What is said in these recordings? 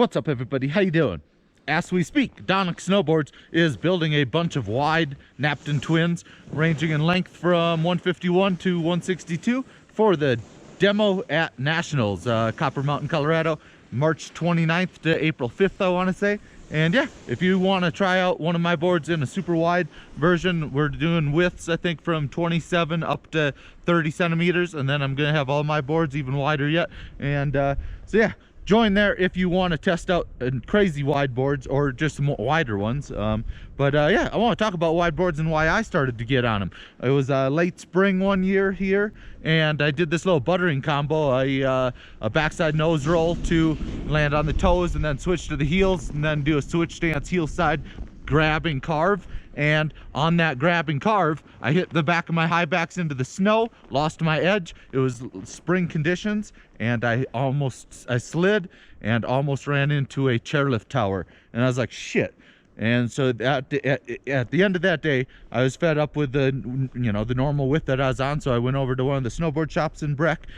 What's up, everybody? How you doing? As we speak, Donek Snowboards is building a bunch of wide Knapton twins ranging in length from 151 to 162 for the demo at Nationals, Copper Mountain, Colorado, March 29th to April 5th, I want to say. And yeah, if you want to try out one of my boards in a super wide version, we're doing widths, I think, from 27 up to 30 centimeters. And then I'm going to have all my boards even wider yet. And so yeah, join there if you want to test out crazy wide boards or just some wider ones. Yeah, I want to talk about wide boards and why I started to get on them. It was late spring one year here, and I did this little buttering combo, a backside nose roll to land on the toes and then switch to the heels and then do a switch stance heel side grabbing carve. And on that grabbing carve, I hit the back of my high backs into the snow, lost my edge. It was spring conditions, and I slid and almost ran into a chairlift tower. And I was like, shit. And so at the end of that day, I was fed up with the normal width that I was on. So I went over to one of the snowboard shops in Breck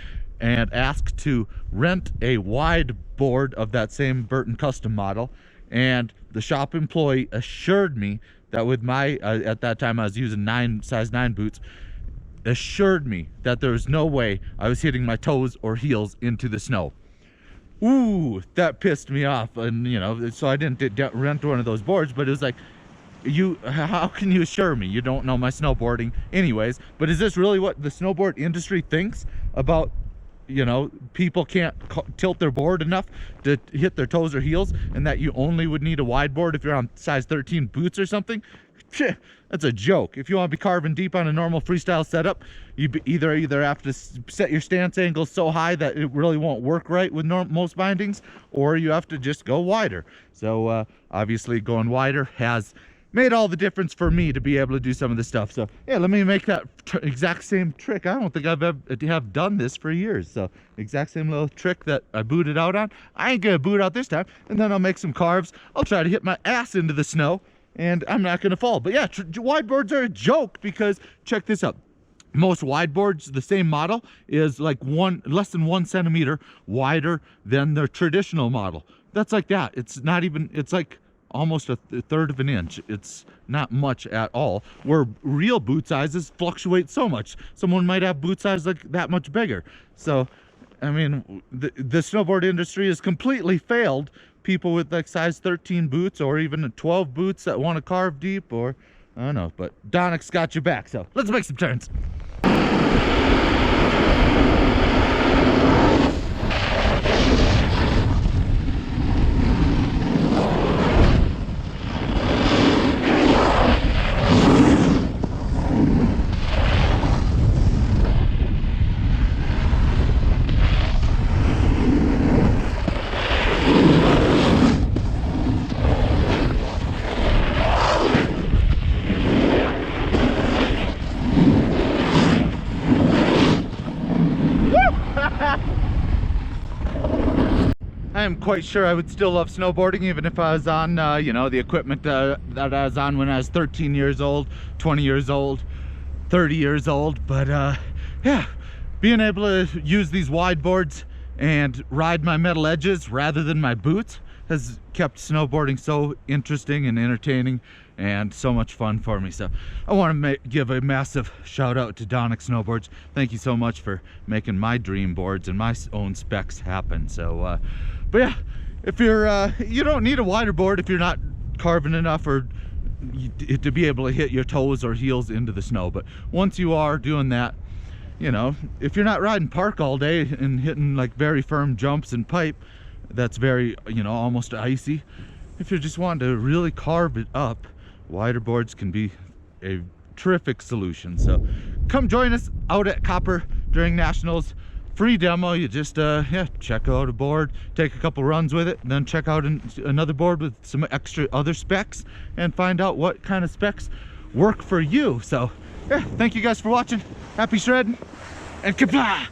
and asked to rent a wide board of that same Burton custom model. And the shop employee assured me that with my, at that time I was using size 9 boots, assured me that there was no way I was hitting my toes or heels into the snow. Ooh, that pissed me off. And so I didn't rent one of those boards, but it was like, how can you assure me? You don't know my snowboarding anyways. But is this really what the snowboard industry thinks about, people can't tilt their board enough to hit their toes or heels, and that you only would need a wide board if you're on size 13 boots or something? That's a joke. If you want to be carving deep on a normal freestyle setup, you either have to set your stance angle so high that it really won't work right with most bindings, or you have to just go wider. So obviously going wider has made all the difference for me to be able to do some of this stuff. So yeah, let me make that exact same trick. I don't think I've ever done this for years. So exact same little trick that I booted out on, I ain't gonna boot out this time. And then I'll make some carves. I'll try to hit my ass into the snow, and I'm not gonna fall. But yeah, wide boards are a joke, because check this out. Most wide boards, the same model, is like less than 1 centimeter wider than the traditional model. That's like that. It's not even, it's like almost a third of an inch. It's not much at all, where real boot sizes fluctuate so much. Someone might have boot size like that much bigger. So I mean, the snowboard industry has completely failed people with like size 13 boots or even 12 boots that want to carve deep, or I don't know. But Donek's got your back, so let's make some turns. I am quite sure I would still love snowboarding even if I was on, the equipment that I was on when I was 13 years old, 20 years old, 30 years old. But yeah, being able to use these wide boards and ride my metal edges rather than my boots has kept snowboarding so interesting and entertaining and so much fun for me. So I want to give a massive shout out to Donek Snowboards. Thank you so much for making my dream boards and my own specs happen. So but yeah, if you're you don't need a wider board if you're not carving enough or to be able to hit your toes or heels into the snow. But once you are doing that, if you're not riding park all day and hitting like very firm jumps and pipe that's very, almost icy, if you're just wanting to really carve it up, wider boards can be a terrific solution. So come join us out at Copper during Nationals. Free demo. You just check out a board, take a couple runs with it, and then check out another board with some extra other specs and find out what kind of specs work for you. So yeah, thank you guys for watching. Happy shredding, and kapla!